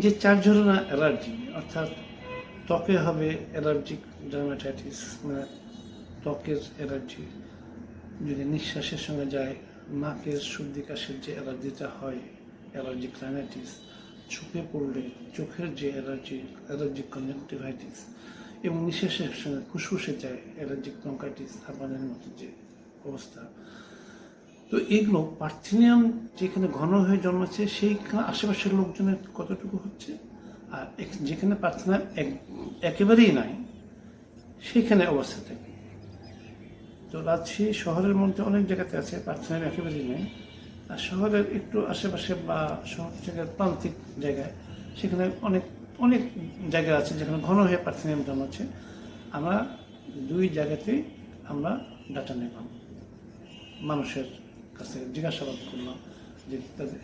যে 4 ধরনের অ্যালার্জি, অর্থাৎ ত্বকে হবে অ্যালার্জিক ডার্মাটাইটিস, মানে ত্বকের অ্যালার্জি, যদি নিঃশ্বাসের সঙ্গে যায়, নাকের সর্দি কাশির যে অ্যালার্জিটা হয় অ্যালার্জিক রাইনাইটিস, চোখে পড়লে চোখের যে অ্যালার্জিক কনজাংটিভাইটিস, এবং নিঃশ্বাসের সঙ্গে ফুসফুসে যায় অ্যালার্জিক ব্রঙ্কাইটিস, হাঁপানির মতো যে অবস্থা। তো এগুলো পার্থেনিয়াম যেখানে ঘন হয়ে জন্মাচ্ছে সেইখানে আশেপাশের লোকজনের কতটুকু হচ্ছে, আর যেখানে পার্থেনিয়াম একেবারেই নাই সেইখানে অবস্থা থাকে। তো রাজশাহী শহরের মধ্যে অনেক জায়গাতে আছে পার্থেনিয়াম একেবারেই নেই, আর শহরের একটু আশেপাশে বা শহর জায়গার প্রান্তিক জায়গায় সেখানে অনেক অনেক জায়গা আছে যেখানে ঘন হয়ে পার্থেনিয়াম জন্মাচ্ছে। আমরা 2 জায়গাতেই আমরা ডাটা নিলাম, মানুষের কাছে জিজ্ঞাসাবাদ করলাম যে তাদের